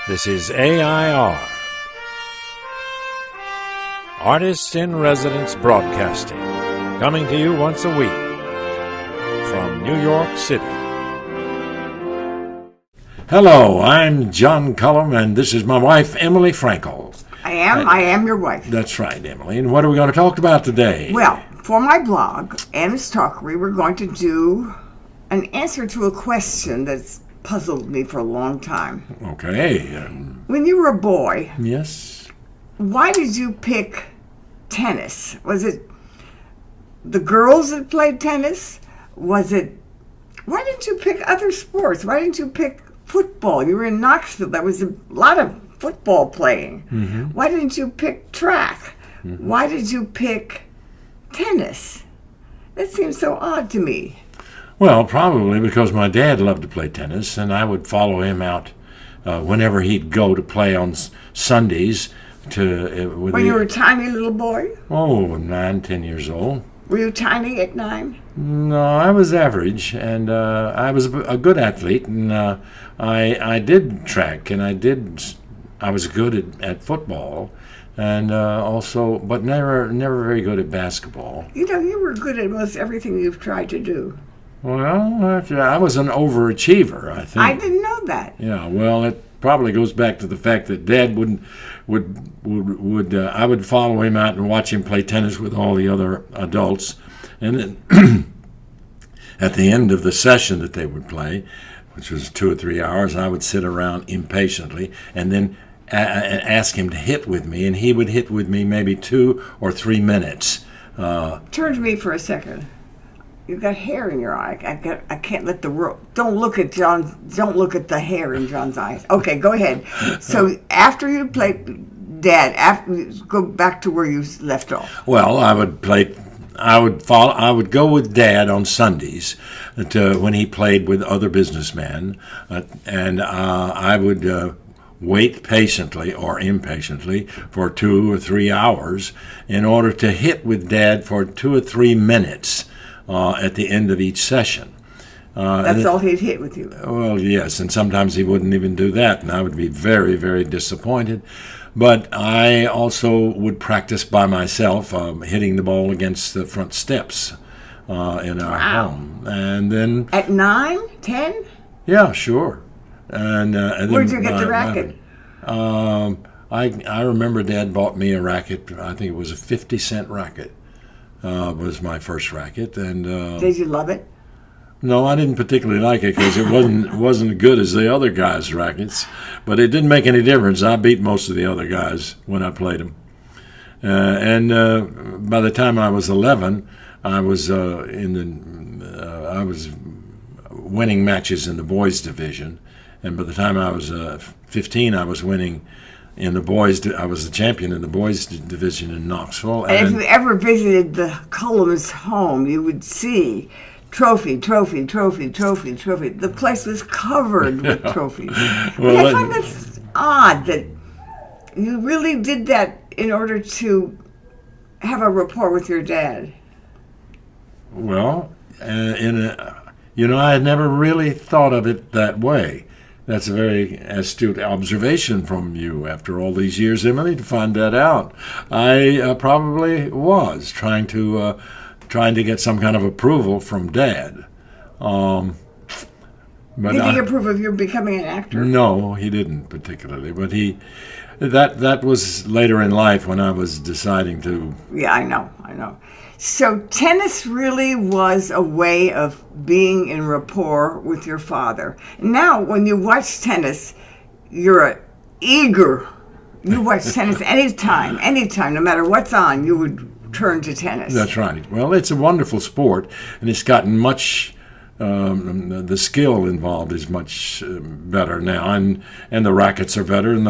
This is AI.R. Artists in Residence Broadcasting, coming to you once a week from New York City. Hello, I'm John Cullum, and this is my wife, Emily Frankel. I am your wife. That's right, Emily. And what are we going to talk about today? Well, for my blog, Anna's Talkery, we're going to do an answer to a question that's puzzled me for a long time. Okay. When you were a boy, Yes. why did you pick tennis? Was it the girls that played tennis? Why didn't you pick other sports? Why didn't you pick football? You were in Knoxville. There was a lot of football playing. Mm-hmm. Why didn't you pick track? Mm-hmm. Why did you pick tennis? That seems so odd to me. Well, probably because my dad loved to play tennis, and I would follow him out whenever he'd go to play on Sundays. When you were a tiny little boy? 9, 10 years old. Were you tiny at 9? No, I was average, and I was a good athlete, and I did track, and I was good at football, and also, but never very good at basketball. You know, you were good at most everything you've tried to do. Well, I was an overachiever, I think. I didn't know that. Yeah, well, it probably goes back to the fact that Dad would I would follow him out and watch him play tennis with all the other adults, and then at the end of the session that they would play, which was 2 or 3 hours, I would sit around impatiently and then ask him to hit with me, and he would hit with me maybe 2 or 3 minutes. Turn to me for a second. You've got hair in your eye. I can't let the don't look at the hair in John's eyes. Okay, go ahead. So after you played Dad, go back to where you left off. Well, I would go with Dad on Sundays when he played with other businessmen, and I would wait patiently or impatiently for 2 or 3 hours in order to hit with Dad for 2 or 3 minutes at the end of each session. That's all he'd hit with you? Well, yes, and sometimes he wouldn't even do that, and I would be very, very disappointed. But I also would practice by myself, hitting the ball against the front steps in our home. And then at 9, 10? Yeah, sure. And where'd you get the racket? I remember Dad bought me a racket. I think it was a 50-cent racket. Was my first racket, and did you love it? No, I didn't particularly like it because it wasn't as good as the other guys' rackets. But it didn't make any difference. I beat most of the other guys when I played them. And by the time I was 11, I was I was winning matches in the boys' division, and by the time I was 15, I was winning. In the boys, I was the champion in the boys' division in Knoxville. And if you ever visited the Cullum'S home, you would see trophy. The place was covered with trophies. Well, I find this odd that you really did that in order to have a rapport with your dad. Well, I had never really thought of it that way. That's a very astute observation from you after all these years, Emily, to find that out. I probably was trying to get some kind of approval from Dad. But did he approve of you becoming an actor? No, he didn't particularly. But that was later in life when I was deciding to. Yeah, I know. So tennis really was a way of being in rapport with your father. Now, when you watch tennis, you're eager. You watch tennis anytime, no matter what's on, you would turn to tennis. That's right. Well, it's a wonderful sport, and it's gotten much. The skill involved is much better now, and the rackets are better, and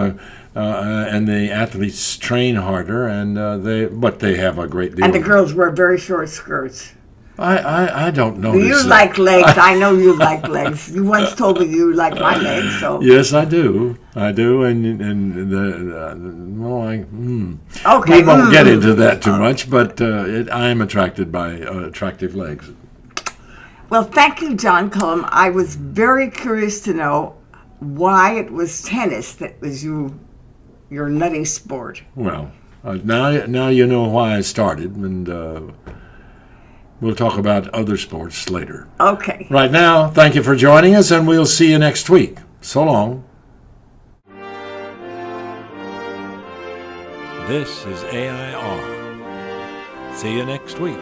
the athletes train harder, but they have a great deal. And the girls wear very short skirts. I don't know. You like legs. I know you like legs. You once told me you like my legs. So yes, I do, and okay. We won't get into that too much, but I am attracted by attractive legs. Well, thank you, John Cullum. I was very curious to know why it was tennis that was your nutty sport. Well, now you know why I started, and we'll talk about other sports later. Okay. Right now, thank you for joining us, and we'll see you next week. So long. This is AI.R. See you next week.